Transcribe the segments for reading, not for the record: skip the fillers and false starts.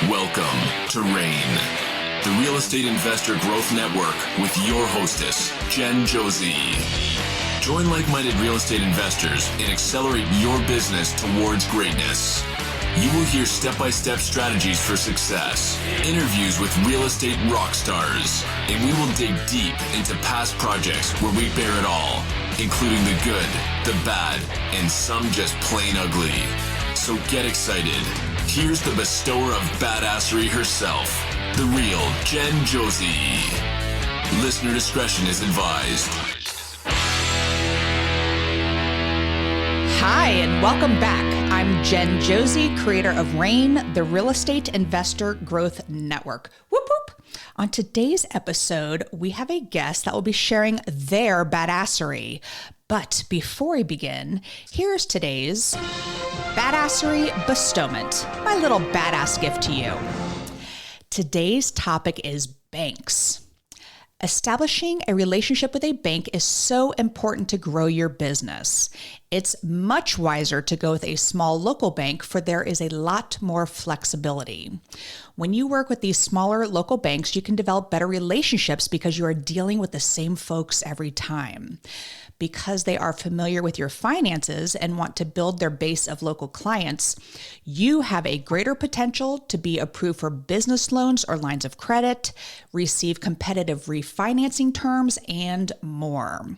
Welcome to REIN, the Real Estate Investor Growth Network with your hostess, Jen Josie. Join like-minded real estate investors and accelerate your business towards greatness. You will hear step-by-step strategies for success, interviews with real estate rock stars, and we will dig deep into past projects where we bear it all, including the good, the bad, and some just plain ugly. So get excited. Here's the bestower of badassery herself, the real Jen Josie. Listener discretion is advised. Hi, and welcome back. I'm Jen Josie, creator of REIN, the Real Estate Investor Growth Network. Whoop, whoop. On today's episode, we have a guest that will be sharing their badassery. But before we begin, here's today's badassery bestowment, my little badass gift to you. Today's topic is banks. Establishing a relationship with a bank is so important to grow your business. It's much wiser to go with a small local bank, for there is a lot more flexibility. When you work with these smaller local banks, you can develop better relationships because you are dealing with the same folks every time. Because they are familiar with your finances and want to build their base of local clients, you have a greater potential to be approved for business loans or lines of credit, receive competitive refinancing terms, and more.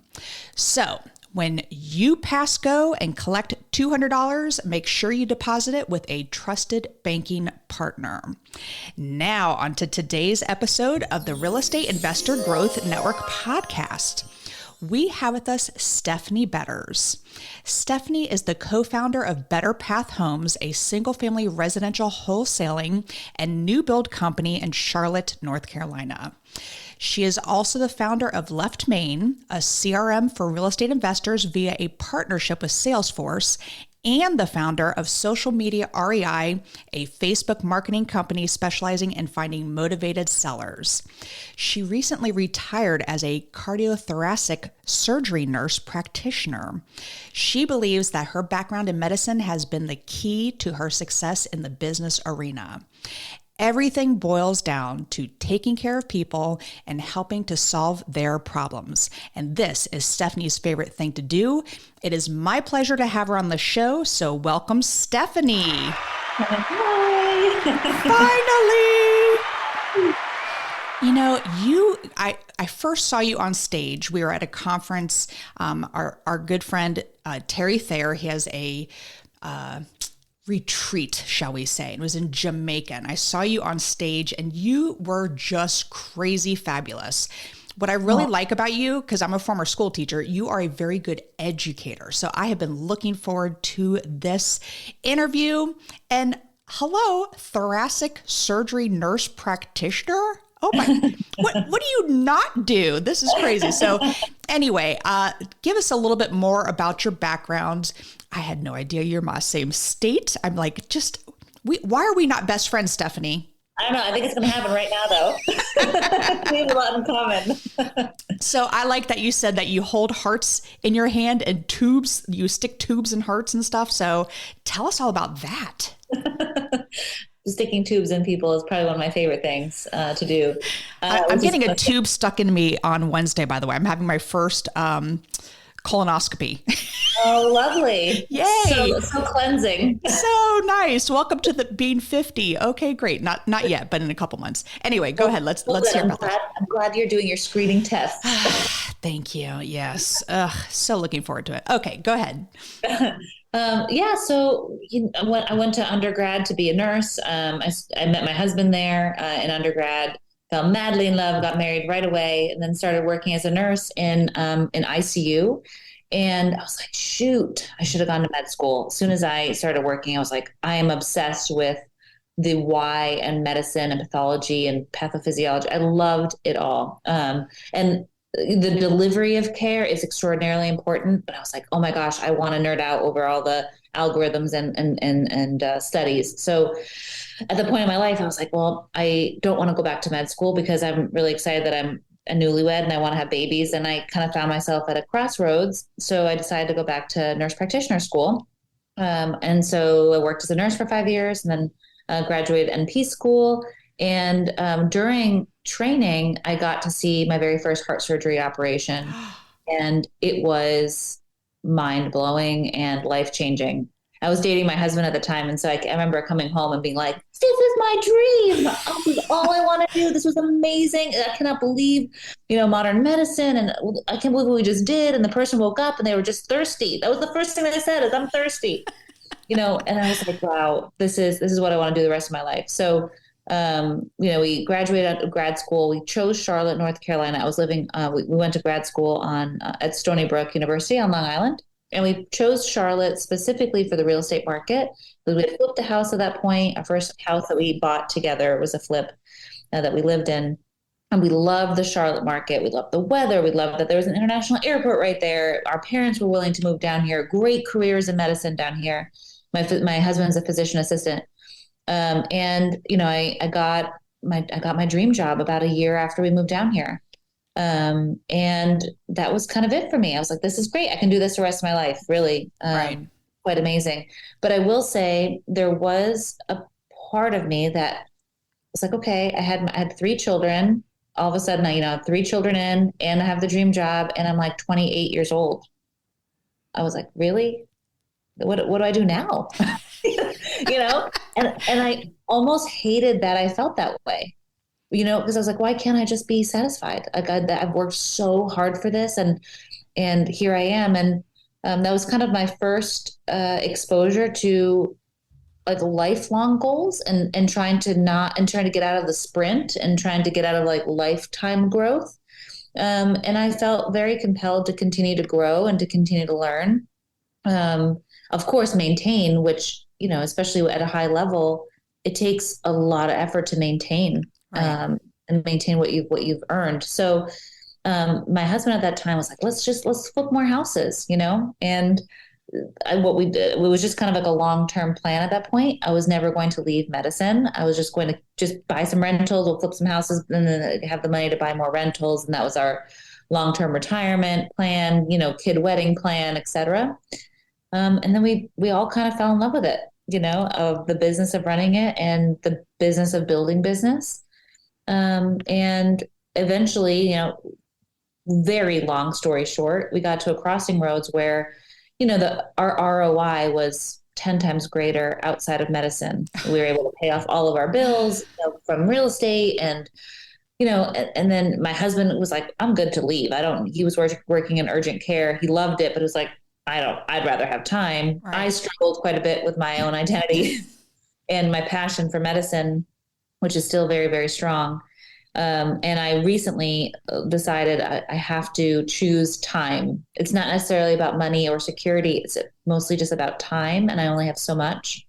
So, when you pass go and collect $200, make sure you deposit it with a trusted banking partner. Now, on to today's episode of the Real Estate Investor Growth Network podcast. We have with us Stephaine Betters. Stephaine is the co-founder of Better Path Homes, a single-family residential wholesaling and new build company in Charlotte, North Carolina. She is also the founder of Left Main, a CRM for real estate investors via a partnership with Salesforce, and the founder of Social Media REI, a Facebook marketing company specializing in finding motivated sellers. She recently retired as a cardiothoracic surgery nurse practitioner. She believes that her background in medicine has been the key to her success in the business arena. Everything boils down to taking care of people and helping to solve their problems. And this is Stephaine's favorite thing to do. It is my pleasure to have her on the show. So welcome, Stephaine. Hi. Finally. You know, I first saw you on stage. We were at a conference. Our good friend, Terry Thayer, he has a retreat, shall we say. It was in Jamaica. And I saw you on stage and you were just crazy fabulous. What I really like about you, because I'm a former school teacher, you are a very good educator. So I have been looking forward to this interview. And hello, thoracic surgery nurse practitioner. Oh my, what do you not do? This is crazy. So anyway, give us a little bit more about your background. I had no idea you're my same state. I'm like, why are we not best friends, Stephaine? I don't know. I think it's going to happen right now, though. We have a lot in common. So I like that you said that you hold hearts in your hand and tubes. You stick tubes in hearts and stuff. So tell us all about that. Sticking tubes in people is probably one of my favorite things to do. I'm getting a tube stuck in me on Wednesday, by the way. I'm having my first colonoscopy. Oh, lovely. Yay. So cleansing. So nice. Welcome to the being 50. Okay, great. Not yet, but in a couple months. Anyway, go ahead. Let's hear about that. I'm glad you're doing your screening test. Thank you. Yes. So looking forward to it. Okay, go ahead. So I went to undergrad to be a nurse. I met my husband there in undergrad, fell madly in love, got married right away, and then started working as a nurse in ICU. And I was like, shoot, I should have gone to med school. As soon as I started working, I was like, I am obsessed with the why and medicine and pathology and pathophysiology. I loved it all. And the delivery of care is extraordinarily important, but I was like, oh my gosh, I want to nerd out over all the algorithms and studies. So at the point in my life, I was like, well, I don't want to go back to med school because I'm really excited that I'm a newlywed and I want to have babies. And I kind of found myself at a crossroads. So I decided to go back to nurse practitioner school. And so I worked as a nurse for 5 years and then graduated NP school. And during training, I got to see my very first heart surgery operation. And it was mind blowing and life changing. I was dating my husband at the time. And so I remember coming home and being like, this is my dream. This is all I want to do. This was amazing. I cannot believe, modern medicine. And I can't believe what we just did. And the person woke up and they were just thirsty. That was the first thing they said is I'm thirsty, and I was like, wow, this is what I want to do the rest of my life. So, we graduated out of grad school. We chose Charlotte, North Carolina. I was living, we went to grad school at Stony Brook University on Long Island. And we chose Charlotte specifically for the real estate market because we had flipped a house at that point. Our first house that we bought together was a flip that we lived in. And we loved the Charlotte market. We loved the weather. We loved that there was an international airport right there. Our parents were willing to move down here. Great careers in medicine down here. My husband's a physician assistant. I got my dream job about a year after we moved down here. And that was kind of it for me. I was like, this is great. I can do this the rest of my life. Really, right. Quite amazing. But I will say there was a part of me that was like, okay, I had 3 children. All of a sudden, I have 3 children and I have the dream job and I'm like 28 years old. I was like, really? What do I do now? And I almost hated that I felt that way. Because I was like, why can't I just be satisfied? Like I've worked so hard for this and here I am. And that was kind of my first exposure to like lifelong goals and trying to get out of the sprint and trying to get out of like lifetime growth. And I felt very compelled to continue to grow and to continue to learn. Of course, maintain, which, especially at a high level, it takes a lot of effort to maintain. Right. And maintain what you've earned. So, my husband at that time was like, let's flip more houses, and what we did, it was just kind of like a long-term plan at that point. I was never going to leave medicine. I was just going to just buy some rentals. We'll flip some houses and then have the money to buy more rentals. And that was our long-term retirement plan, kid wedding plan, et cetera. And then we all kind of fell in love with it, of the business of running it and the business of building business. And eventually, very long story short, we got to a crossing roads where, our ROI was 10 times greater outside of medicine. We were able to pay off all of our bills from real estate and then my husband was like, I'm good to leave. He was working in urgent care. He loved it, but it was like, I'd rather have time. Right. I struggled quite a bit with my own identity and my passion for medicine, which is still very, very strong. And I recently decided I have to choose time. It's not necessarily about money or security. It's mostly just about time. And I only have so much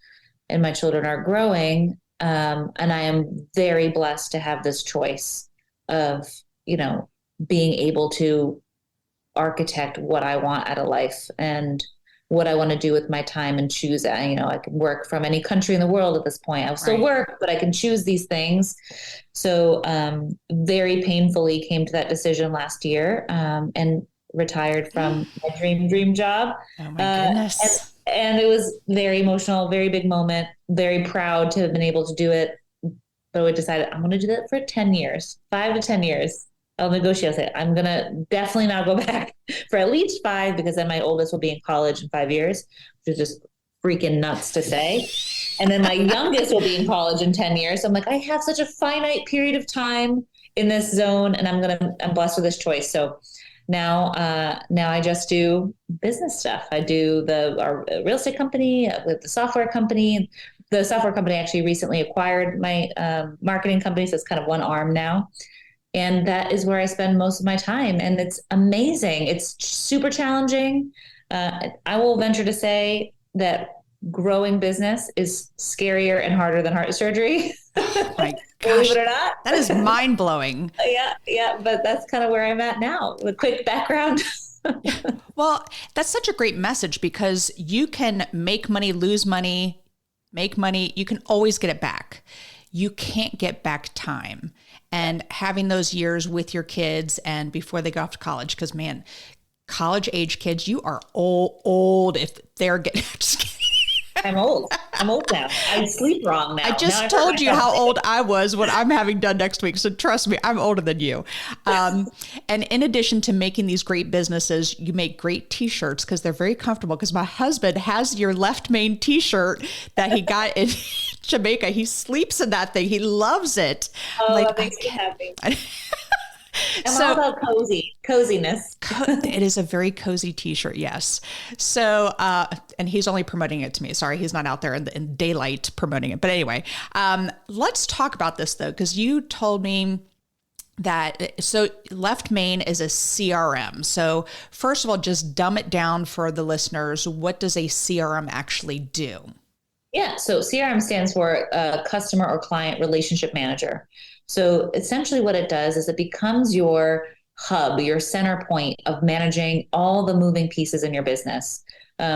and my children are growing. And I am very blessed to have this choice of, being able to architect what I want out of life and what I want to do with my time and choose. I can work from any country in the world at this point. I'll still work, but I can choose these things. So very painfully came to that decision last year and retired from my dream job. Oh my goodness. And it was very emotional, very big moment, very proud to have been able to do it. But I decided I'm going to do that for 10 years, 5 to 10 years. I'll negotiate it. I'm going to definitely not go back for at least 5 because then my oldest will be in college in 5 years, which is just freaking nuts to say. And then my youngest will be in college in 10 years. So I'm like, I have such a finite period of time in this zone and I'm blessed with this choice. So now I just do business stuff. I do our real estate company with the software company. The software company actually recently acquired my marketing company. So it's kind of one arm now. And that is where I spend most of my time. And it's amazing. It's super challenging. I will venture to say that growing business is scarier and harder than heart surgery. Oh my gosh. Believe it or not. That is mind blowing. Yeah. But that's kind of where I'm at now. With quick background. Well, that's such a great message because you can make money, lose money, make money. You can always get it back. You can't get back time. And having those years with your kids and before they go off to college, because man, college age kids, you are old if they're getting, just kidding. I'm old. I'm old now. I sleep wrong now. I just told you how old I was when I'm having done next week. So trust me, I'm older than you. And in addition to making these great businesses, you make great t-shirts because they're very comfortable. Because my husband has your Left Main t-shirt that he got in Jamaica. He sleeps in that thing. He loves it. Oh, that makes me happy. I'm all about coziness. It is a very cozy t-shirt. Yes. So, and he's only promoting it to me. Sorry. He's not out there in daylight promoting it. But anyway, let's talk about this though. Cause you told me that, so Left Main is a CRM. So first of all, just dumb it down for the listeners. What does a CRM actually do? Yeah. So CRM stands for Customer or Client Relationship Manager. So essentially what it does is it becomes your hub, your center point of managing all the moving pieces in your business.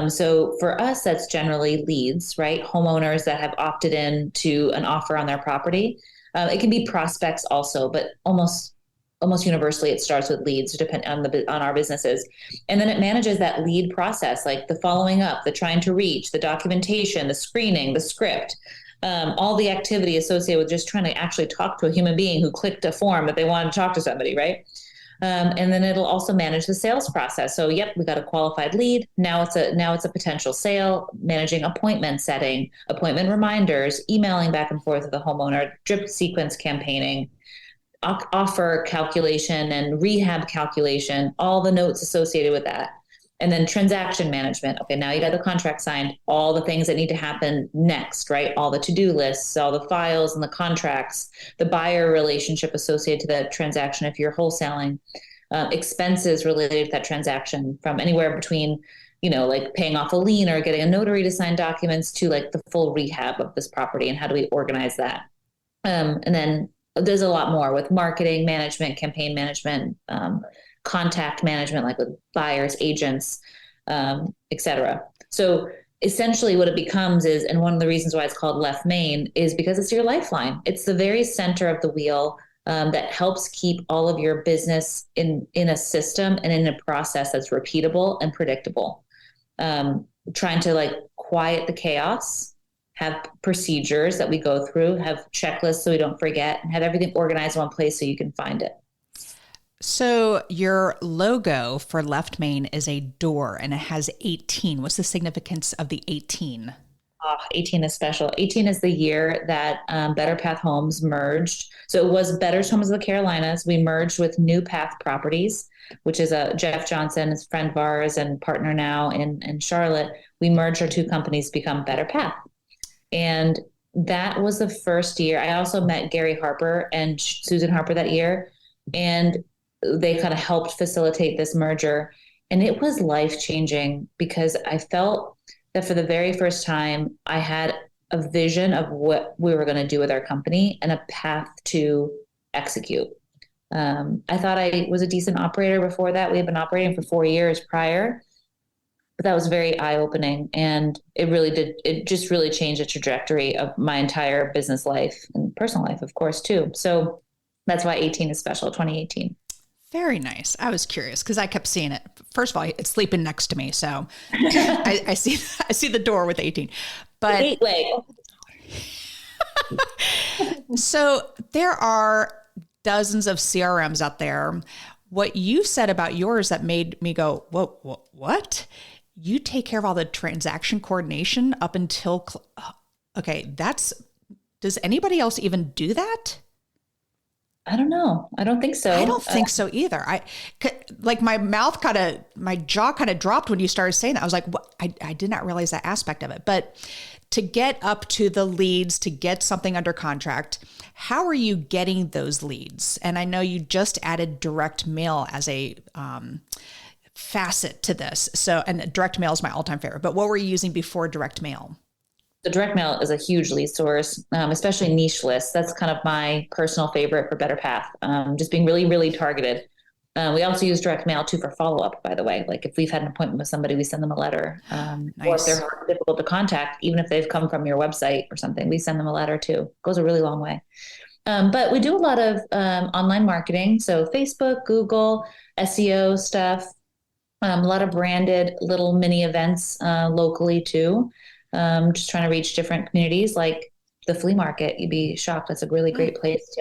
So for us, that's generally leads, right? Homeowners that have opted in to an offer on their property. It can be prospects also, but almost universally it starts with leads, depending on our businesses. And then it manages that lead process, like the following up, the trying to reach, the documentation, the screening, the script. All the activity associated with just trying to actually talk to a human being who clicked a form that they wanted to talk to somebody, right? And then it'll also manage the sales process. So, yep, we got a qualified lead. Now it's a potential sale, managing appointment setting, appointment reminders, emailing back and forth with the homeowner, drip sequence campaigning, offer calculation and rehab calculation, all the notes associated with that. And then transaction management. Okay, now you got the contract signed, all the things that need to happen next, right? All the to-do lists, all the files and the contracts, the buyer relationship associated to that transaction if you're wholesaling, expenses related to that transaction from anywhere between, like paying off a lien or getting a notary to sign documents to like the full rehab of this property and how do we organize that? And then there's a lot more with marketing management, campaign management, contact management, like with buyers, agents, et cetera. So essentially what it becomes is, and one of the reasons why it's called Left Main is because it's your lifeline. It's the very center of the wheel that helps keep all of your business in a system and in a process that's repeatable and predictable. Trying to like quiet the chaos, have procedures that we go through, have checklists so we don't forget, and have everything organized in one place so you can find it. So your logo for Left Main is a door and it has 18. What's the significance of the 18? 18 is special. 18 is the year that Better Path Homes merged. So it was Better's Homes of the Carolinas. We merged with New Path Properties, which is Jeff Johnson, his friend of ours and partner now in Charlotte. We merged our two companies to become Better Path. And that was the first year. I also met Gary Harper and Susan Harper that year. And they kind of helped facilitate this merger. And it was life-changing because I felt that for the very first time, I had a vision of what we were going to do with our company and a path to execute. I thought I was a decent operator before that. We had been operating for 4 years prior, but that was very eye-opening. And it just really changed the trajectory of my entire business life and personal life, of course, too. So that's why 18 is special, 2018. Very nice. I was curious because I kept seeing it. First of all, it's sleeping next to me, so I see the door with 18. But gateway. So there are dozens of CRMs out there. What you said about yours that made me go, whoa, what? You take care of all the transaction coordination up until okay. Does anybody else even do that? I don't know. I don't think so. I don't think so either. My jaw kind of dropped when you started saying that. I was like, what? I did not realize that aspect of it. But to get up to the leads, to get something under contract, how are you getting those leads? And I know you just added direct mail as a facet to this. So, and direct mail is my all-time favorite. But what were you using before direct mail? The direct mail is a huge lead source, especially niche lists. That's kind of my personal favorite for Better Path, just being really, really targeted. We also use direct mail too for follow-up, by the way. Like if we've had an appointment with somebody, we send them a letter. Nice. Or if they're difficult to contact, even if they've come from your website or something, we send them a letter too. It goes a really long way. But we do a lot of online marketing. So Facebook, Google, SEO stuff, a lot of branded little mini events locally too. just trying to reach different communities like the flea market. You'd be shocked. That's a really great place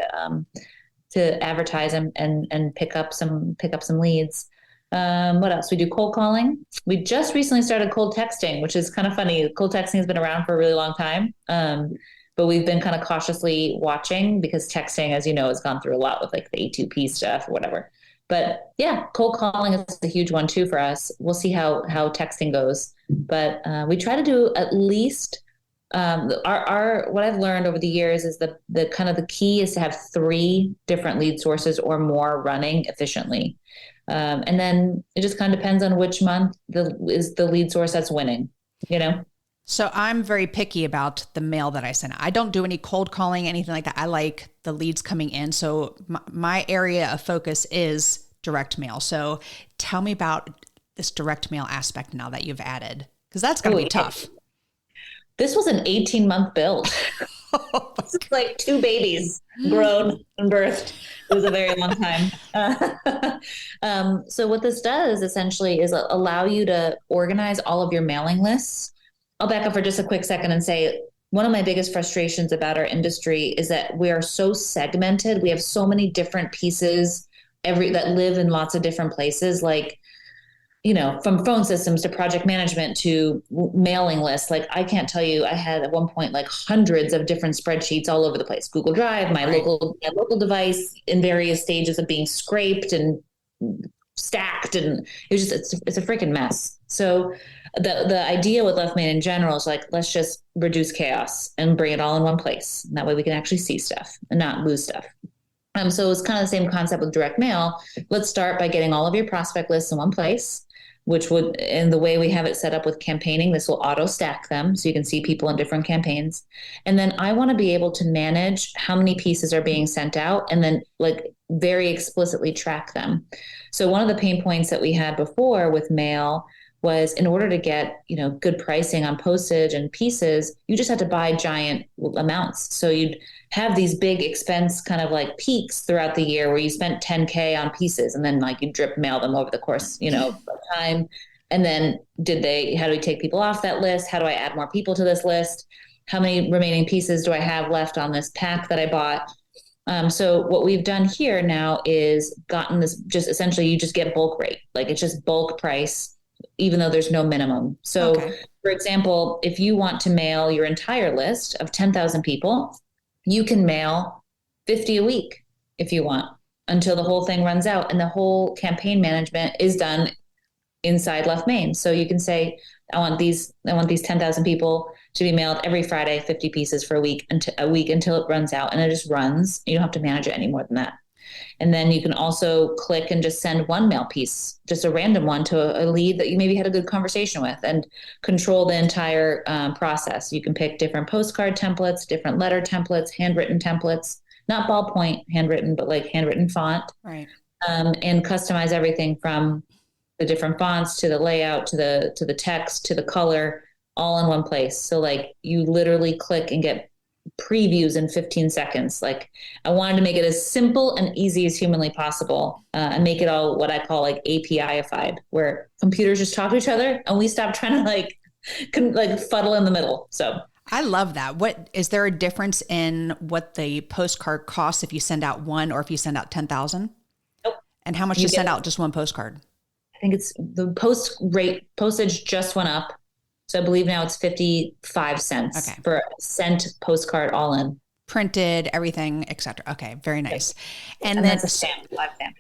to advertise and pick up some leads. What else? We do cold calling. We just recently started cold texting, which is kind of funny. Cold texting has been around for a really long time. But we've been kind of cautiously watching because texting, as you know, has gone through a lot with like the A2P stuff or whatever. But yeah, cold calling is a huge one too for us. We'll see how texting goes. But we try to do at least our what I've learned over the years is the kind of the key is to have 3 different lead sources or more running efficiently. And then it just kind of depends on which month is the lead source that's winning, you know? So I'm very picky about the mail that I send. I don't do any cold calling, anything like that. I like the leads coming in. So my area of focus is direct mail. So tell me about this direct mail aspect now that you've added, because that's going to be tough. This was an 18-month build. It's like 2 babies grown and birthed. It was a very long time. So what this does essentially is allow you to organize all of your mailing lists. I'll back up for just a quick second and say one of my biggest frustrations about our industry is that we are so segmented. We have so many different pieces that live in lots of different places, like, you know, from phone systems to project management to mailing lists. Like I can't tell you, I had at one point like hundreds of different spreadsheets all over the place. Google Drive, my local device in various stages of being scraped and stacked, and it's a freaking mess. So the idea with Left Main in general is like, let's just reduce chaos and bring it all in one place. And that way we can actually see stuff and not lose stuff. So it's kind of the same concept with direct mail. Let's start by getting all of your prospect lists in one place, which would, in the way we have it set up with campaigning, this will auto stack them so you can see people in different campaigns. And then I want to be able to manage how many pieces are being sent out and then like very explicitly track them. So one of the pain points that we had before with mail was in order to get, you know, good pricing on postage and pieces, you just had to buy giant amounts. So you'd have these big expense kind of like peaks throughout the year where you spent 10K on pieces and then like you drip mail them over the course, you know, of time. And then how do we take people off that list? How do I add more people to this list? How many remaining pieces do I have left on this pack that I bought? So what we've done here now is gotten this, just essentially you just get bulk rate. Like it's just bulk price, even though there's no minimum. So for example, if you want to mail your entire list of 10,000 people, you can mail 50 a week if you want until the whole thing runs out. And the whole campaign management is done inside Left Main. So you can say, I want these 10,000 people to be mailed every Friday, 50 pieces for a week until it runs out, and it just runs. You don't have to manage it any more than that. And then you can also click and just send one mail piece, just a random one to a lead that you maybe had a good conversation with, and control the entire process. You can pick different postcard templates, different letter templates, handwritten templates, not ballpoint handwritten, but like handwritten font, right? And customize everything from the different fonts to the layout to the text to the color, all in one place. So like you literally click and get previews in 15 seconds. Like I wanted to make it as simple and easy as humanly possible, and make it all what I call like API-ified, where computers just talk to each other and we stop trying to like fuddle in the middle. So I love that. What is there a difference in what the postcard costs if you send out one or if you send out 10,000? Nope. And how much to send out just one postcard? I think it's the postage just went up. So I believe now it's 55 cents for a sent postcard all in. Printed, everything, etc. Okay, very nice. And then that's a stamp, live stamp.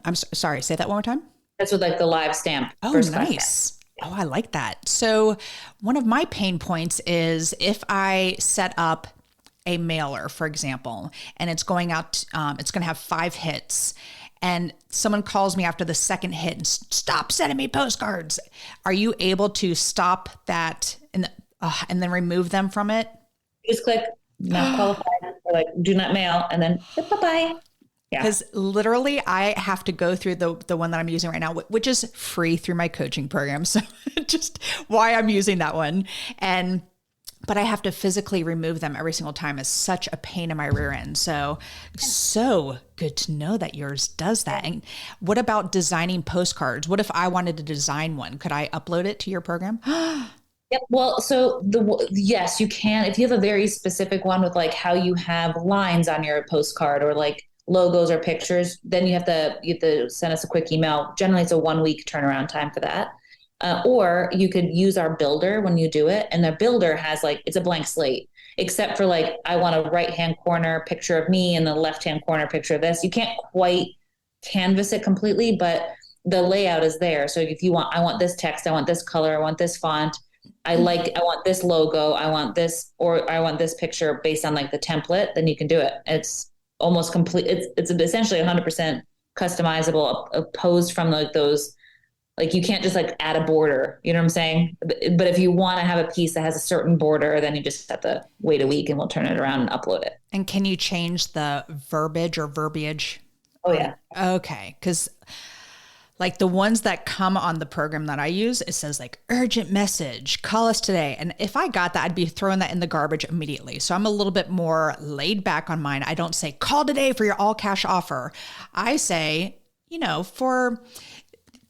I'm sorry, say that one more time. That's with like the live stamp. Oh, nice. Oh, I like that. So one of my pain points is if I set up a mailer, for example, and it's going out, it's going to have 5 hits. And someone calls me after the second hit and stop sending me postcards. Are you able to stop that and then remove them from it? Just click not qualified, or like do not mail, and then bye-bye. Yeah. Because literally I have to go through the one that I'm using right now, which is free through my coaching program. So just why I'm using that one. But I have to physically remove them every single time. It's such a pain in my rear end. So good to know that yours does that. And what about designing postcards? What if I wanted to design one? Could I upload it to your program? Yep. Well, so yes, you can. If you have a very specific one with like how you have lines on your postcard or like logos or pictures, then you have to send us a quick email. Generally, it's a 1 week turnaround time for that. Or you could use our builder when you do it, and the builder has like it's a blank slate, except for like I want a right hand corner picture of me and the left hand corner picture of this. You can't quite canvas it completely, but the layout is there. So if you want, I want this text, I want this color, I want this font. I want this logo, I want this, or I want this picture based on like the template, then you can do it. It's almost complete. It's essentially 100% customizable, opposed from like those, like you can't just like add a border, you know what I'm saying? But if you want to have a piece that has a certain border, then you just have to wait a week and we'll turn it around and upload it. And can you change the verbiage? Oh yeah. Okay. Cause like the ones that come on the program that I use, it says like urgent message, call us today. And if I got that, I'd be throwing that in the garbage immediately. So I'm a little bit more laid back on mine. I don't say call today for your all cash offer. I say,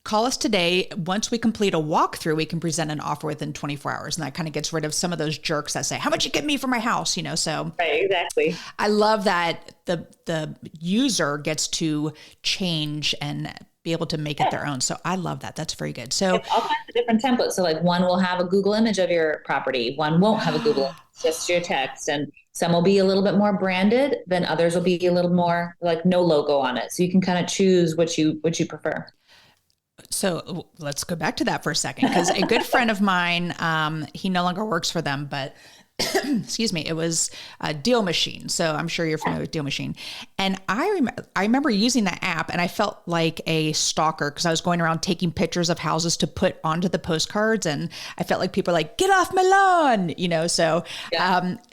call us today. Once we complete a walkthrough, we can present an offer within 24 hours. And that kind of gets rid of some of those jerks that say, how much you give me for my house? So right, exactly. I love that the user gets to change and be able to make it their own. So I love that. That's very good. So all kinds of different templates. So like one will have a Google image of your property. One won't have a Google image, just your text. And some will be a little bit more branded, then others will be a little more like no logo on it. So you can kind of choose what you prefer. So let's go back to that for a second, because a good friend of mine, he no longer works for them, but excuse me, it was a Deal Machine. So I'm sure you're familiar with Deal Machine. And I remember using that app, and I felt like a stalker because I was going around taking pictures of houses to put onto the postcards. And I felt like people were like, get off my lawn, so,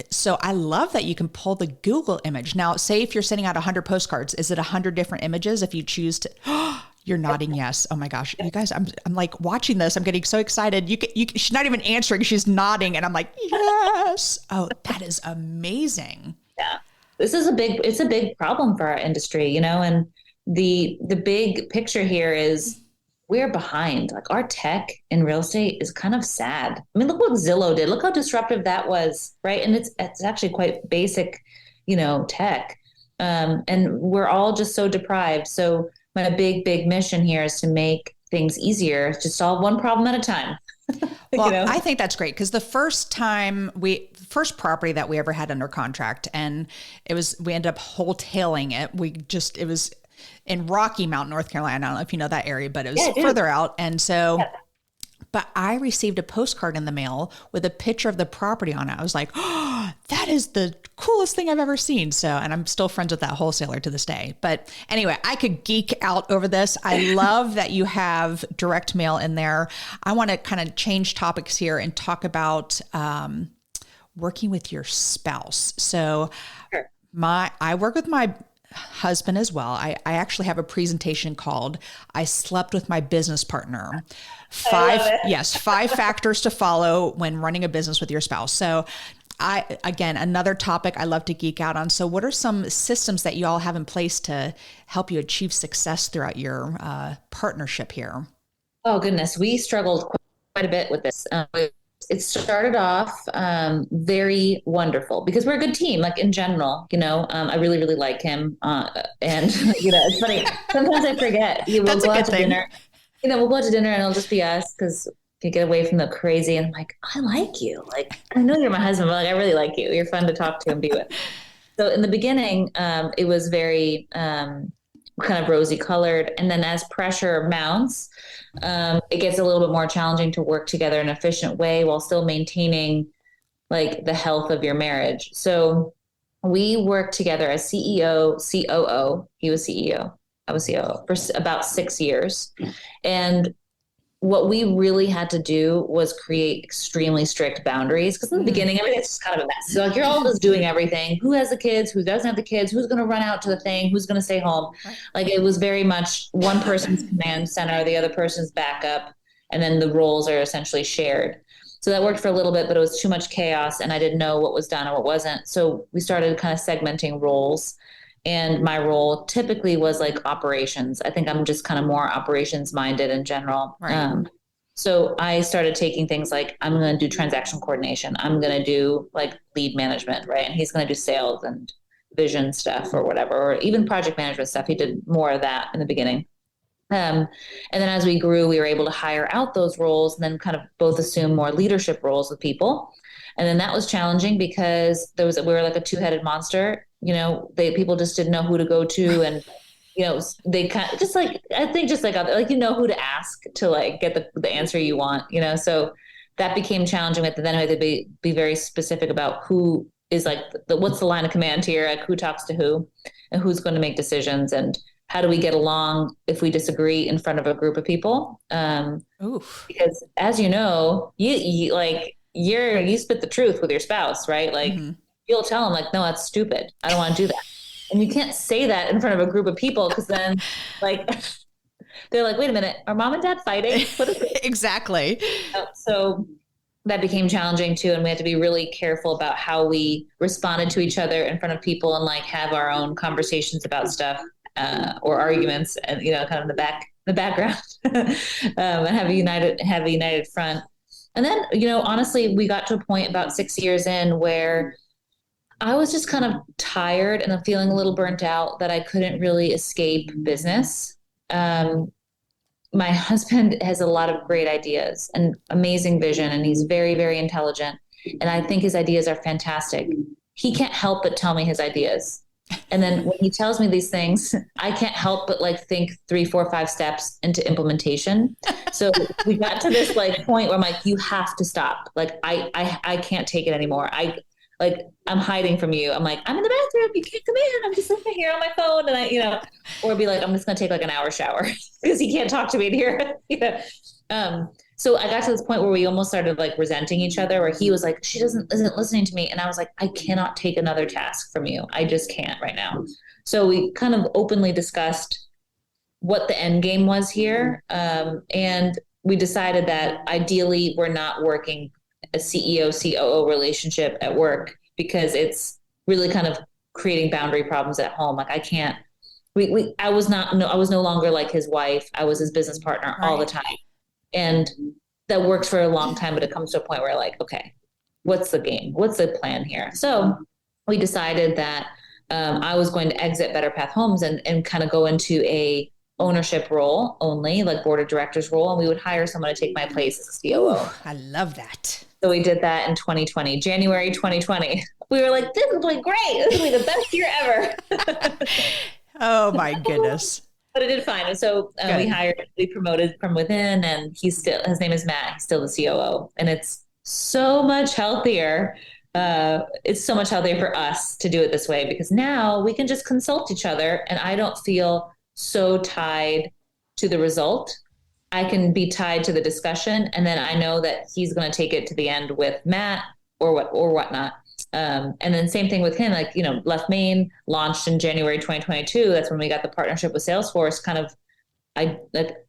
so I love that you can pull the Google image. Now, say if you're sending out 100 postcards, is it 100 different images if you choose to, you're nodding yes. Oh my gosh, you guys, I'm like watching this. I'm getting so excited. She's not even answering. She's nodding, and I'm like, yes. Oh, that is amazing. Yeah, it's a big problem for our industry, and the big picture here is we're behind. Like our tech in real estate is kind of sad. I mean, look what Zillow did. Look how disruptive that was, right? And it's actually quite basic, tech, and we're all just so deprived. So my big mission here is to make things easier, to solve one problem at a time. Well, I think that's great, because the first first property that we ever had under contract, and we ended up wholetailing it. It was in Rocky Mount, North Carolina. I don't know if you know that area, but it was further out. And so, but I received a postcard in the mail with a picture of the property on it. I was like, oh, that is the coolest thing I've ever seen. So, and I'm still friends with that wholesaler to this day. But anyway, I could geek out over this. I love that you have direct mail in there. I want to kind of change topics here and talk about working with your spouse. So sure. I work with my husband as well. I actually have a presentation called I Slept with My Business Partner. 5 factors to follow when running a business with your spouse. So again, another topic I love to geek out on. So what are some systems that you all have in place to help you achieve success throughout your partnership here? Oh goodness. We struggled quite a bit with this. It started off very wonderful because we're a good team, like in general, I really, really like him. And, it's funny. Sometimes I forget. We'll go out to dinner. We'll go out to dinner and it'll just be us because you get away from the crazy. And I'm like, I like you. Like, I know you're my husband, but like, I really like you. You're fun to talk to and be with. So in the beginning, it was very kind of rosy colored. And then as pressure mounts, it gets a little bit more challenging to work together in an efficient way while still maintaining like the health of your marriage. So we worked together as CEO, COO. He was CEO. I was COO for about 6 years. And what we really had to do was create extremely strict boundaries, because in the beginning, everything's just kind of a mess. So like you're all just doing everything. Who has the kids? Who doesn't have the kids? Who's going to run out to the thing? Who's going to stay home? Like it was very much one person's command center, the other person's backup, and then the roles are essentially shared. So that worked for a little bit, but it was too much chaos and I didn't know what was done and what wasn't. So we started kind of segmenting roles. And my role typically was like operations. I think I'm just kind of more operations minded in general. Right. So I started taking things like, I'm going to do transaction coordination. I'm going to do like lead management, right? And he's going to do sales and vision stuff or whatever, or even project management stuff. He did more of that in the beginning. And then as we grew, we were able to hire out those roles and then kind of both assume more leadership roles with people. And then that was challenging because we were like a two-headed monster. People just didn't know who to go to. And, they kind of just like, I think just like who to ask to like get the answer you want, so that became challenging. Then we had to be very specific about who is like, what's the line of command here, like who talks to who and who's going to make decisions and how do we get along if we disagree in front of a group of people? Because as you know, you spit the truth with your spouse, right? Like you'll tell them like, no, that's stupid. I don't want to do that. And you can't say that in front of a group of people because then like they're like, wait a minute, are mom and dad fighting? What is it? Exactly. So that became challenging too. And we had to be really careful about how we responded to each other in front of people and like have our own conversations about stuff or arguments and, kind of the background and have a united front. And then, honestly, we got to a point about 6 years in where I was just kind of tired and I'm feeling a little burnt out that I couldn't really escape business. My husband has a lot of great ideas and amazing vision, and he's very, very intelligent. And I think his ideas are fantastic. He can't help but tell me his ideas. And then when he tells me these things, I can't help but like think 3, 4, 5 steps into implementation. So we got to this like point where I'm like, you have to stop. Like, I can't take it anymore. I'm hiding from you. I'm like, I'm in the bathroom. You can't come in. I'm just sitting here on my phone. And or be like, I'm just going to take like an hour shower because he can't talk to me in here. So I got to this point where we almost started like resenting each other, where he was like, she isn't listening to me. And I was like, I cannot take another task from you. I just can't right now. So we kind of openly discussed what the end game was here. And we decided that ideally we're not working a CEO, COO relationship at work because it's really kind of creating boundary problems at home. Like I can't, I was no longer like his wife. I was his business partner all the time. And that works for a long time, but it comes to a point where like, okay, what's the game? What's the plan here? So we decided that I was going to exit Better Path Homes and kind of go into a ownership role only, like board of directors role. And we would hire someone to take my place as a COO. Ooh, I love that. So we did that in 2020, January 2020. We were like, this is going great. This will be the best year ever. Oh my goodness. But it did fine. And so we promoted from within, and his name is Matt. He's still the COO. And it's so much healthier. It's so much healthier for us to do it this way because now we can just consult each other and I don't feel so tied to the result. I can be tied to the discussion. And then I know that he's going to take it to the end with Matt or whatnot. And then same thing with him, like, Left Main launched in January 2022. That's when we got the partnership with Salesforce kind of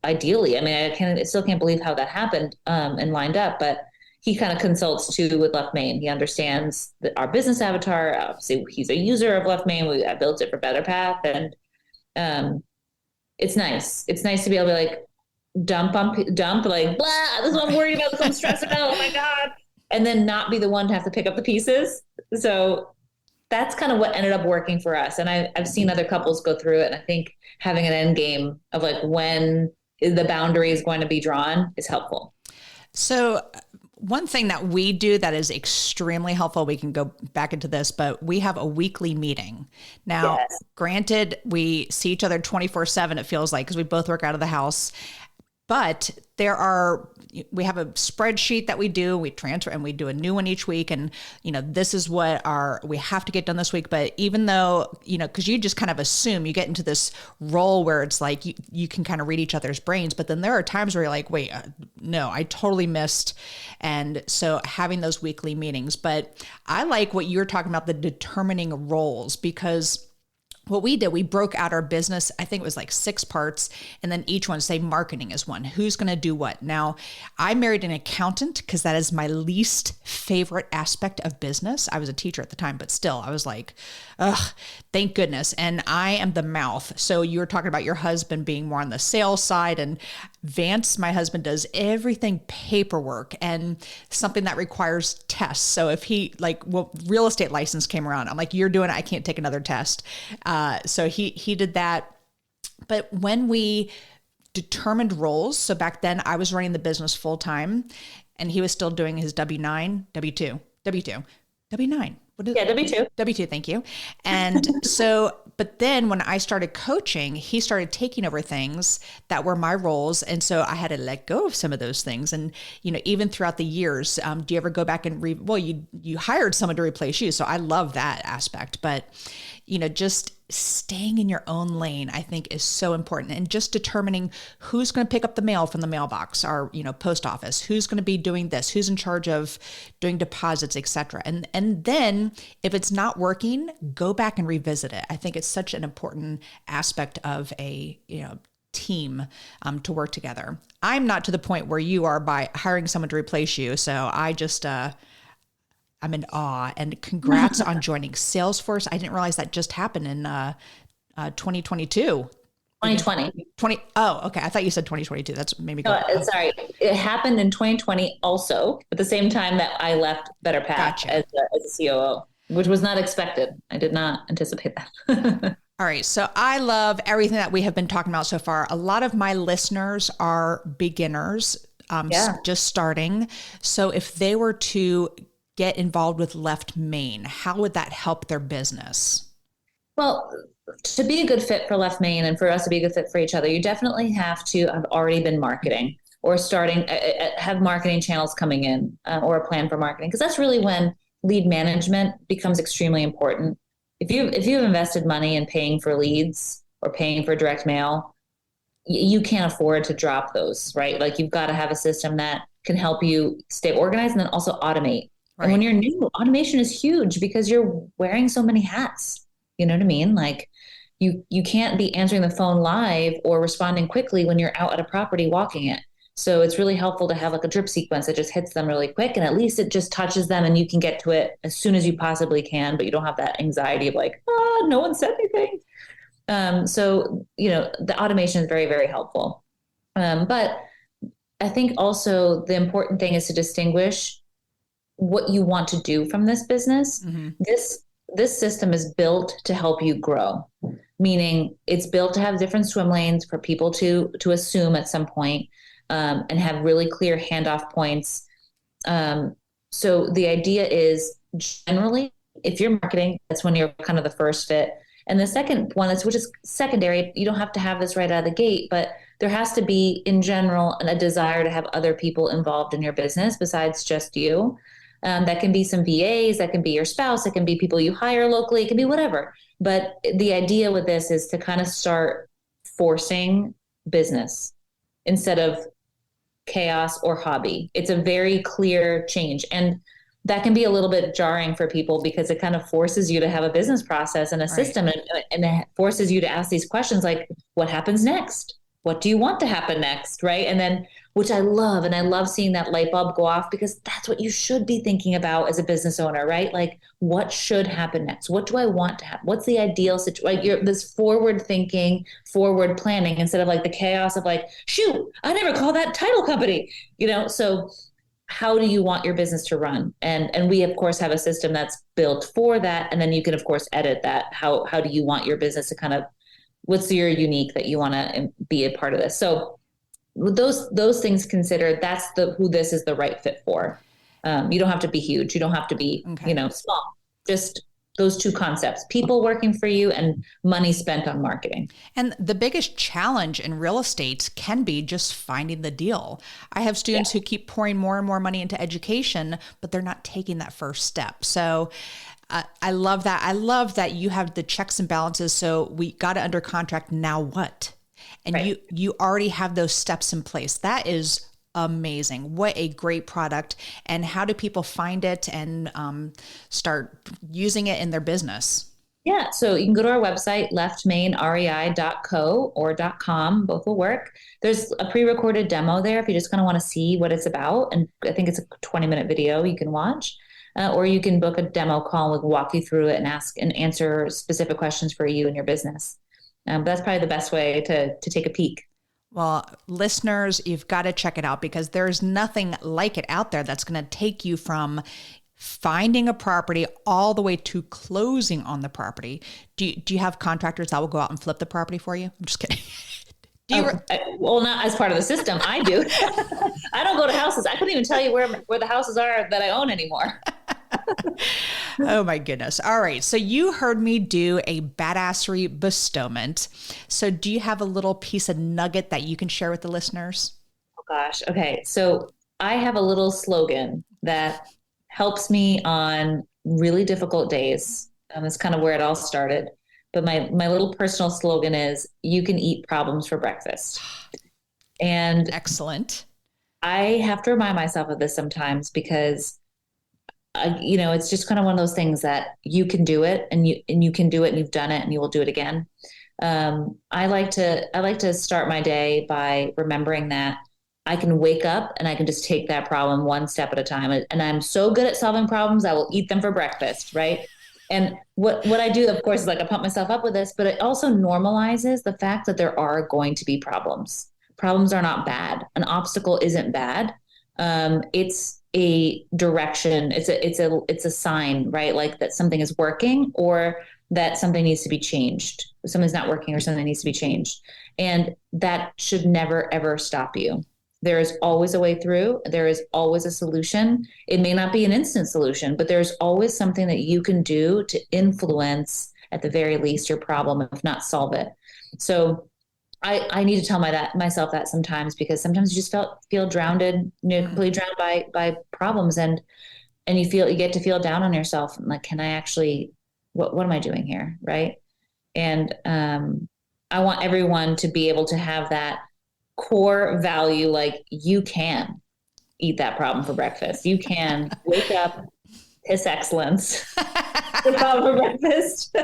ideally. I mean, I still can't believe how that happened and lined up, but he kind of consults too with Left Main. He understands our business avatar. Obviously, he's a user of Left Main. I built it for Better Path. And it's nice. It's nice to be able to like dump like, blah, this is what I'm worried about. This is what I'm stressed about. Oh my God. And then not be the one to have to pick up the pieces. So that's kind of what ended up working for us. And I've seen other couples go through it. And I think having an end game of like when the boundary is going to be drawn is helpful. So one thing that we do that is extremely helpful, we can go back into this, but we have a weekly meeting. Now, yes. Granted, we see each other 24/7, it feels like, because we both work out of the house. But we have a spreadsheet that we do, we transfer, and we do a new one each week. And, this is what we have to get done this week. But even though, because you just kind of assume, you get into this role where it's like you can kind of read each other's brains. But then there are times where you're like, wait, no, I totally missed. And so having those weekly meetings. But I like what you're talking about, the determining roles, because what we did, we broke out our business. I think it was like 6 parts. And then each one, say marketing is one. Who's going to do what? Now, I married an accountant because that is my least favorite aspect of business. I was a teacher at the time, but still, I was like, ugh, thank goodness. And I am the mouth. So you were talking about your husband being more on the sales side and Vance, my husband, does everything paperwork and something that requires tests. So if he real estate license came around, I'm like, you're doing it. I can't take another test. So he did that. But when we determined roles, so back then I was running the business full time and he was still doing his W9, W2, W9. W2. W2, thank you. And so, but then when I started coaching, he started taking over things that were my roles. And so I had to let go of some of those things. And, even throughout the years, do you ever go back and you hired someone to replace you. So I love that aspect, but, just staying in your own lane, I think is so important. And just determining who's going to pick up the mail from the mailbox or, post office, who's going to be doing this, who's in charge of doing deposits, etc. And then if it's not working, go back and revisit it. I think it's such an important aspect of a, team to work together. I'm not to the point where you are by hiring someone to replace you. So I just, I'm in awe, and congrats on joining Salesforce. I didn't realize that just happened in 2022. 2020. Oh, okay. I thought you said 2022. That's maybe good. Sorry. It happened in 2020 also, at the same time that I left Better Path as a COO, which was not expected. I did not anticipate that. All right. So I love everything that we have been talking about so far. A lot of my listeners are beginners, just starting. So if they were to get involved with Left Main, how would that help their business? Well, to be a good fit for Left Main and for us to be a good fit for each other, you definitely have to have already been marketing or starting, have marketing channels coming in or a plan for marketing, because that's really when lead management becomes extremely important. If you've invested money in paying for leads or paying for direct mail, you can't afford to drop those, right? Like you've got to have a system that can help you stay organized and then also automate. Right. And when you're new, automation is huge because you're wearing so many hats. You know what I mean? Like you can't be answering the phone live or responding quickly when you're out at a property walking it. So it's really helpful to have like a drip sequence that just hits them really quick. And at least it just touches them and you can get to it as soon as you possibly can, but you don't have that anxiety of like, no one said anything. So, the automation is very, very helpful. But I think also the important thing is to distinguish what you want to do from this business. Mm-hmm. This system is built to help you grow, meaning it's built to have different swim lanes for people to assume at some point, and have really clear handoff points. So the idea is generally, if you're marketing, that's when you're kind of the first fit. And the second one, which is secondary, you don't have to have this right out of the gate, but there has to be in general a desire to have other people involved in your business besides just you. That can be some VAs, that can be your spouse, it can be people you hire locally, it can be whatever. But the idea with this is to kind of start forcing business instead of chaos or hobby. It's a very clear change. And that can be a little bit jarring for people because it kind of forces you to have a business process and a system, and it forces you to ask these questions like, what happens next? What do you want to happen next? Right. And then, which I love, and I love seeing that light bulb go off because that's what you should be thinking about as a business owner, right? Like, what should happen next? What do I want to happen? What's the ideal situation? Like, you're this forward thinking, forward planning instead of like the chaos of like, shoot, I never called that title company, So how do you want your business to run? And we of course have a system that's built for that. And then you can of course edit that. How do you want your business to kind of, what's your unique that you want to be a part of this? So with those things considered, that's who this is the right fit for. You don't have to be huge. You don't have to be, small. Just those two concepts, people working for you and money spent on marketing. And the biggest challenge in real estate can be just finding the deal. I have students who keep pouring more and more money into education, but they're not taking that first step. So I love that. I love that you have the checks and balances. So we got it under contract. Now what? And you already have those steps in place. That is amazing. What a great product. And how do people find it and start using it in their business? Yeah. So you can go to our website, leftmainrei.co or .com. Both will work. There's a pre-recorded demo there if you just kind of want to see what it's about. And I think it's a 20-minute video you can watch. Or you can book a demo call. We'll walk you through it and ask and answer specific questions for you and your business. That's probably the best way to take a peek. Well, listeners, you've got to check it out because there's nothing like it out there that's going to take you from finding a property all the way to closing on the property. Do you have contractors that will go out and flip the property for you? I'm just kidding. Well, not as part of the system. I do. I don't go to houses. I couldn't even tell you where the houses are that I own anymore. Oh my goodness. All right. So you heard me do a badassery bestowment. So do you have a little piece of nugget that you can share with the listeners? Oh gosh. Okay. So I have a little slogan that helps me on really difficult days. That's kind of where it all started. But my little personal slogan is, you can eat problems for breakfast. And excellent. I have to remind myself of this sometimes because it's just kind of one of those things that you can do it and you can do it and you've done it and you will do it again. I like to start my day by remembering that I can wake up and I can just take that problem one step at a time. And I'm so good at solving problems, I will eat them for breakfast. Right. And what I do, of course, is like I pump myself up with this, but it also normalizes the fact that there are going to be problems. Problems are not bad. An obstacle isn't bad. It's a direction. It's a sign, right? Like that something is working or that something needs to be changed. Something's not working or something needs to be changed. And that should never, ever stop you. There is always a way through. There is always a solution. It may not be an instant solution, but there's always something that you can do to influence, at the very least, your problem, if not solve it. So I need to tell myself that sometimes, because sometimes you just feel drowned, completely drowned by problems, and you get to feel down on yourself. Like, can I actually? What am I doing here, right? And I want everyone to be able to have that core value, like you can eat that problem for breakfast. You can wake up, piss excellence. For breakfast.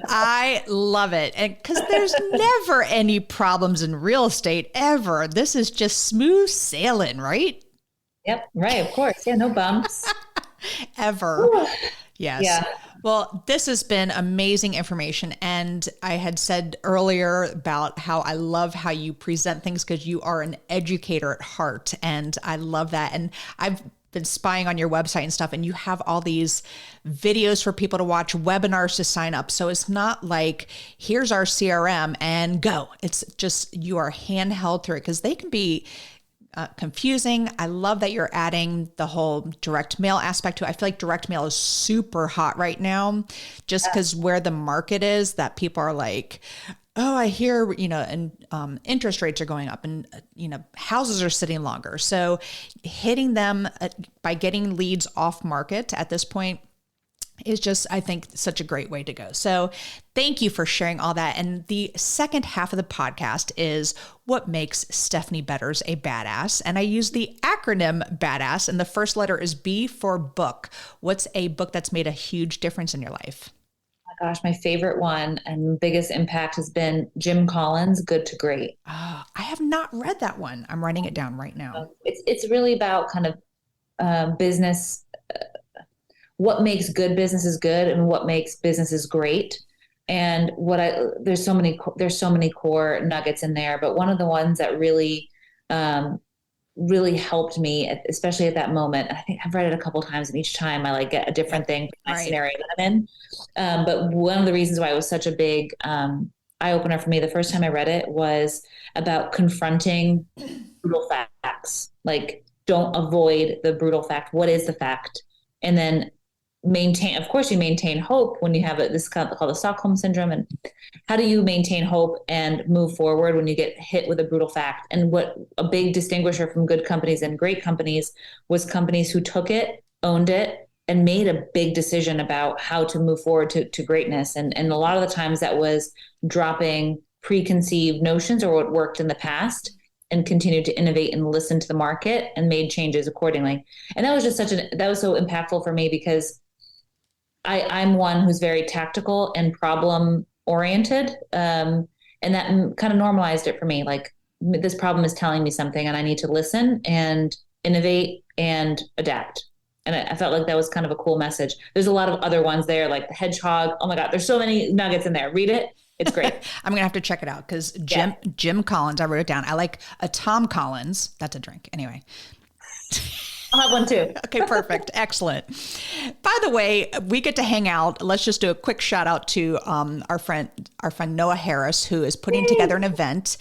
I love it. And because there's never any problems in real estate ever. This is just smooth sailing, right? Yep. Right. Of course. Yeah. No bumps. Ever. Yes. Yeah. Well, this has been amazing information. And I had said earlier about how I love how you present things because you are an educator at heart. And I love that. And I've been spying on your website and stuff, and you have all these videos for people to watch, webinars to sign up. So it's not like, here's our CRM and go. It's just, you are handheld through it because they can be confusing. I love that you're adding the whole direct mail aspect to it. I feel like direct mail is super hot right now, just because where the market is, that people are like, oh, I hear, and interest rates are going up and, houses are sitting longer. So hitting them by getting leads off market at this point is just, I think, such a great way to go. So thank you for sharing all that. And the second half of the podcast is what makes Stephaine Betters a badass. And I use the acronym BADASS, and the first letter is B for book. What's a book that's made a huge difference in your life? Gosh, my favorite one and biggest impact has been Jim Collins' Good to Great. Oh, I have not read that one. I'm writing it down right now. It's really about kind of business, what makes good businesses good and what makes businesses great. And there's so many core nuggets in there, but one of the ones that really helped me, especially at that moment. I think I've read it a couple of times, and each time I get a different thing for my scenario that I'm in. But one of the reasons why it was such a big eye opener for me the first time I read it was about confronting brutal facts. Like, don't avoid the brutal fact. What is the fact? And then you maintain hope when you have this called the Stockholm syndrome. And how do you maintain hope and move forward when you get hit with a brutal fact? And what a big distinguisher from good companies and great companies was companies who took it, owned it, and made a big decision about how to move forward to greatness. And a lot of the times that was dropping preconceived notions or what worked in the past, and continued to innovate and listen to the market and made changes accordingly. And that was just that was so impactful for me, because I'm one who's very tactical and problem oriented. And that kind of normalized it for me. Like, this problem is telling me something and I need to listen and innovate and adapt. And I felt like that was kind of a cool message. There's a lot of other ones there, like the hedgehog. Oh my God, there's so many nuggets in there. Read it. It's great. I'm going to have to check it out because Jim Collins, I wrote it down. I like a Tom Collins. That's a drink. Anyway. I'll have one too. Okay, perfect. Excellent. By the way, we get to hang out. Let's just do a quick shout out to our friend Noah Harris, who is putting together an event.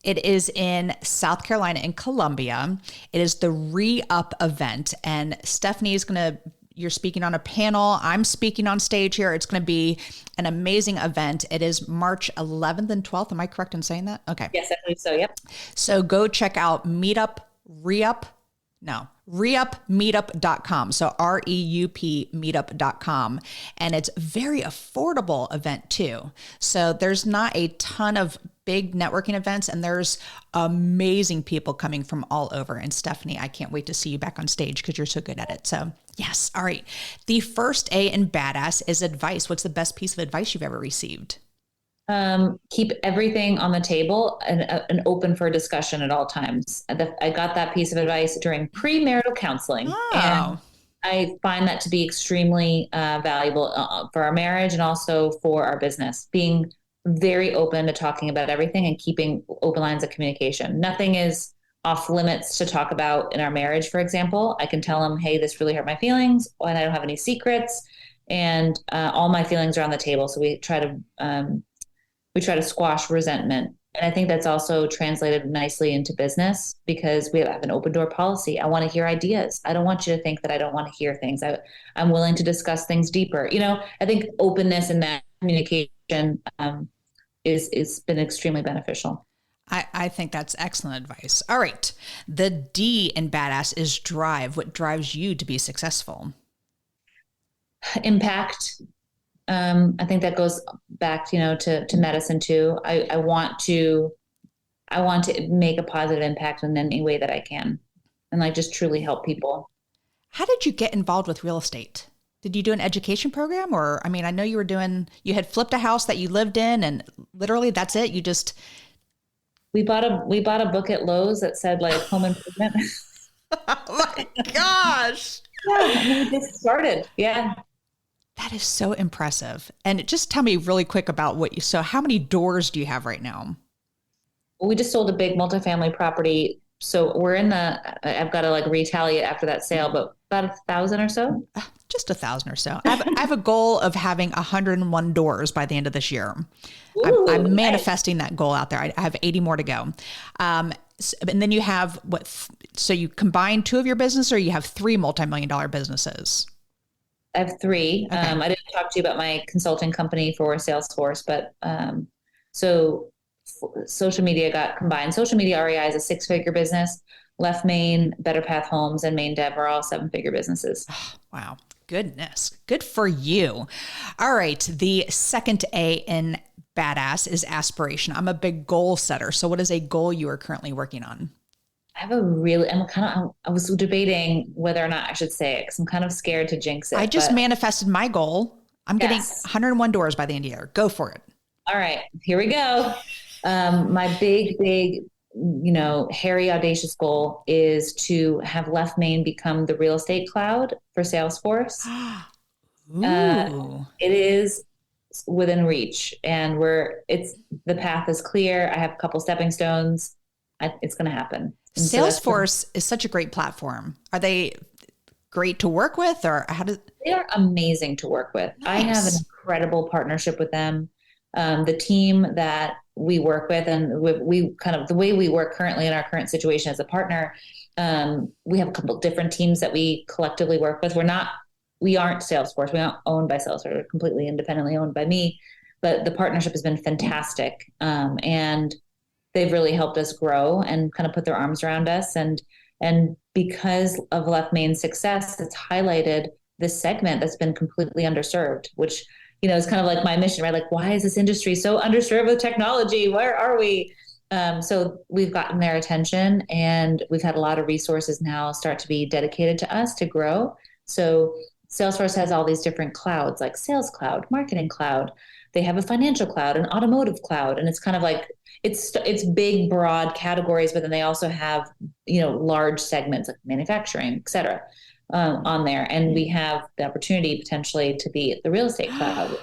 It is in South Carolina in Columbia. It is the Re-Up event. And Stephanie is you're speaking on a panel. I'm speaking on stage here. It's going to be an amazing event. It is March 11th and 12th. Am I correct in saying that? Okay. Yes, I believe so. Yep. So go check out reupmeetup.com. So REUP meetup.com. And it's a very affordable event too. So there's not a ton of big networking events and there's amazing people coming from all over. And Stephanie, I can't wait to see you back on stage because you're so good at it. So yes. All right. The first A in badass is advice. What's the best piece of advice you've ever received? Keep everything on the table and open for discussion at all times. I got that piece of advice during premarital counseling. Oh. And I find that to be extremely valuable for our marriage and also for our business, being very open to talking about everything and keeping open lines of communication. Nothing is off limits to talk about in our marriage. For example, I can tell him, hey, this really hurt my feelings and I don't have any secrets. And all my feelings are on the table. So we try to squash resentment. And I think that's also translated nicely into business because we have an open door policy. I want to hear ideas. I don't want you to think that I don't want to hear things. I'm willing to discuss things deeper. I think openness in that communication is been extremely beneficial. I think that's excellent advice. All right. The D in badass is drive. What drives you to be successful? Impact. I think that goes back, to medicine too. I want to make a positive impact in any way that I can and just truly help people. How did you get involved with real estate? Did you do an education program or, I know you had flipped a house that you lived in and literally that's it. We bought a book at Lowe's that said home improvement. Oh my gosh. Yeah. We just started. Yeah. That is so impressive. And just tell me really quick about so how many doors do you have right now? Well, we just sold a big multifamily property. So we're I've got to retally it after that sale, but about 1,000 or so. Just 1,000 or so. I have a goal of having 101 doors by the end of this year. Ooh, I'm manifesting that goal out there. I have 80 more to go. And then you have so you combine two of your business or you have three multi-million-dollar businesses? I have three. Okay. I didn't talk to you about my consulting company for Salesforce, but so social media got combined. Social media REI is a 6-figure business. Left Main, Better Path Homes, and Main Dev are all 7-figure businesses. Oh, wow. Goodness. Good for you. All right. The second A in badass is aspiration. I'm a big goal setter. So what is a goal you are currently working on? I was debating whether or not I should say it because I'm kind of scared to jinx it. I just manifested my goal. I'm getting 101 doors by the end of the year. Go for it. All right, here we go. My big, hairy, audacious goal is to have Left Main become the real estate cloud for Salesforce. It is within reach and the path is clear. I have a couple stepping stones. It's going to happen. And Salesforce is such a great platform. Are they great to work with or they are amazing to work with. Nice. I have an incredible partnership with them. The team that we work with and we kind of the way we work currently in our current situation as a partner, we have a couple different teams that we collectively work with. We aren't Salesforce. We aren't owned by Salesforce. We're completely independently owned by me, but the partnership has been fantastic. And they've really helped us grow and kind of put their arms around us. And because of Left Main's success, it's highlighted this segment that's been completely underserved, which, is kind of my mission, right? Why is this industry so underserved with technology? Where are we? So we've gotten their attention and we've had a lot of resources now start to be dedicated to us to grow. So Salesforce has all these different clouds like Sales Cloud, Marketing Cloud. They have a financial cloud, an automotive cloud. And it's kind of it's big, broad categories, but then they also have, large segments like manufacturing, et cetera, on there. And we have the opportunity potentially to be the real estate cloud.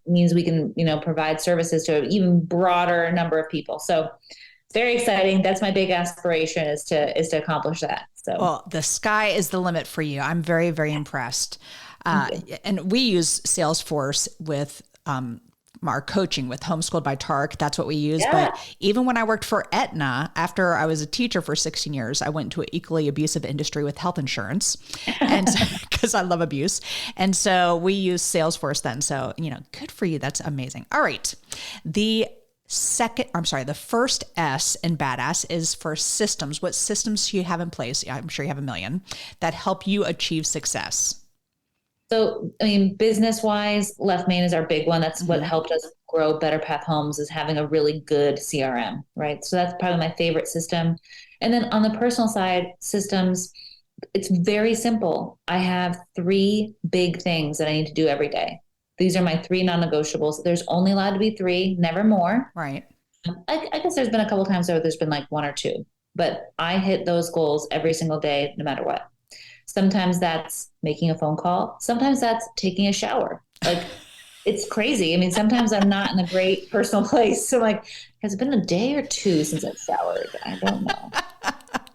means we can, provide services to an even broader number of people. So it's very exciting. That's my big aspiration is to accomplish that. So, well, the sky is the limit for you. I'm very, very impressed. And we use Salesforce with, our coaching with Homeschooled by Tark. That's what we use. Yeah. But even when I worked for Aetna, after I was a teacher for 16 years, I went to an equally abusive industry with health insurance, and because I love abuse. And so we use Salesforce then. So, good for you. That's amazing. All right. The first S in badass is for systems. What systems do you have in place? I'm sure you have a million that help you achieve success. So, business-wise, Left Main is our big one. That's what helped us grow Better Path Homes, is having a really good CRM, right? So that's probably my favorite system. And then on the personal side, systems, it's very simple. I have 3 big things that I need to do every day. These are my 3 non-negotiables. There's only allowed to be 3, never more. Right. I guess there's been a couple times where there's been like 1 or 2, but I hit those goals every single day, no matter what. Sometimes that's making a phone call. Sometimes that's taking a shower. Like, it's crazy. Sometimes I'm not in a great personal place. So like, has it been a day or 2 since I've showered? I don't know.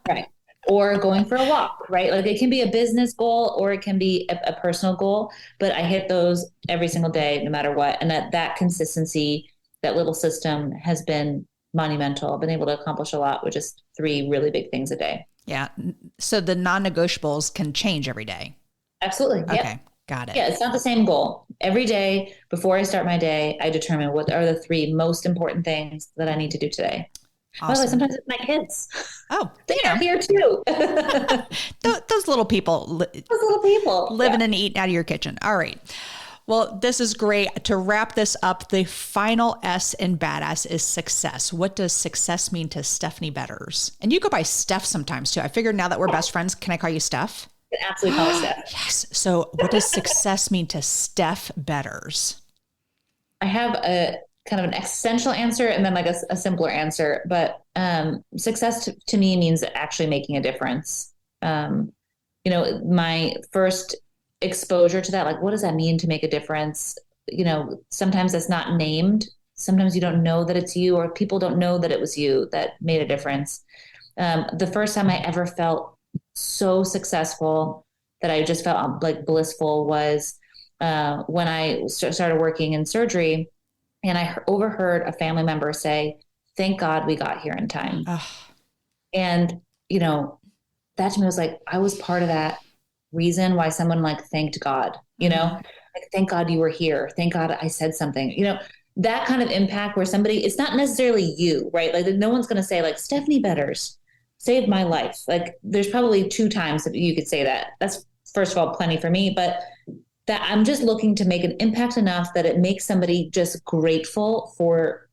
Right. Or going for a walk, right? Like, it can be a business goal or it can be a personal goal, but I hit those every single day, no matter what. And that consistency, that little system has been monumental. I've been able to accomplish a lot with just 3 really big things a day. Yeah. So the non-negotiables can change every day. Absolutely. Yep. Okay. Got it. Yeah. It's not the same goal. Every day before I start my day, I determine what are the 3 most important things that I need to do today. Awesome. By the way, sometimes it's my kids. Oh, they are here too. those little people. Living and eating out of your kitchen. All right. Well, this is great. To wrap this up, the final S in badass is success. What does success mean to Stephaine Betters? And you go by Steph sometimes too. I figured now that we're best friends, can I call you Steph? You can absolutely call me Steph. Yes. So what does success mean to Steph Betters? I have a kind of an existential answer and then like a simpler answer, but success to me means actually making a difference. My first exposure to that, like, what does that mean to make a difference? Sometimes it's not named. Sometimes you don't know that it's you, or people don't know that it was you that made a difference. The first time I ever felt so successful that I just felt like blissful was when I started working in surgery, and I overheard a family member say, "Thank God we got here in time." And, that to me was like, I was part of that reason why someone like thanked God, like, thank God you were here. Thank God I said something, that kind of impact where somebody, it's not necessarily you, right? Like, no one's going to say like Stephaine Betters saved my life. Like, there's probably 2 times that you could say that. That's, first of all, plenty for me, but that I'm just looking to make an impact enough that it makes somebody just grateful for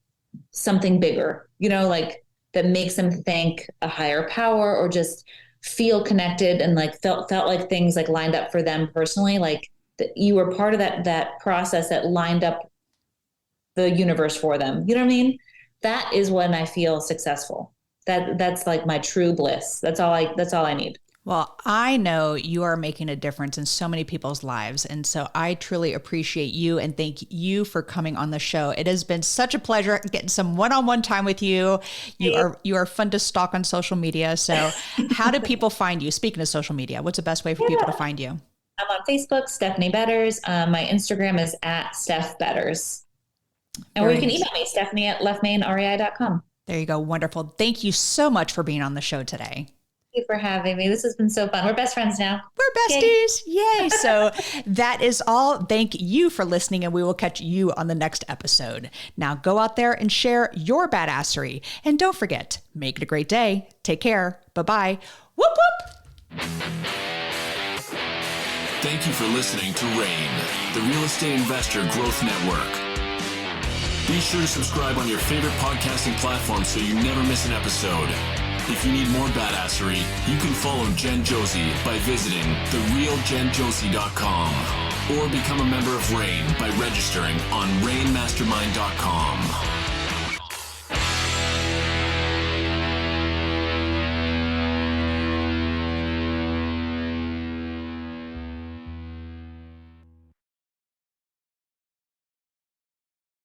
something bigger, like that makes them thank a higher power or just feel connected and like felt like things like lined up for them personally, like that you were part of that process that lined up the universe for them. You know what I mean? That is when I feel successful. That's like my true bliss. That's all I need. Well, I know you are making a difference in so many people's lives. And so I truly appreciate you and thank you for coming on the show. It has been such a pleasure getting some one-on-one time with you. You are fun to stalk on social media. So how do people find you? Speaking of social media, what's the best way for people to find you? I'm on Facebook, Stephaine Betters. My Instagram is @StephBetters. And you can email me, Stephaine@leftmainrei.com. There you go. Wonderful. Thank you so much for being on the show today. Thank you for having me. This has been so fun. We're best friends now. We're besties. Yay. So that is all. Thank you for listening, and we will catch you on the next episode. Now go out there and share your badassery. And don't forget, make it a great day. Take care. Bye-bye. Whoop, whoop. Thank you for listening to REIN, the Real Estate Investor Growth Network. Be sure to subscribe on your favorite podcasting platform so you never miss an episode. If you need more badassery, you can follow Jen Josie by visiting therealjenjosie.com or become a member of REIN by registering on REINmastermind.com.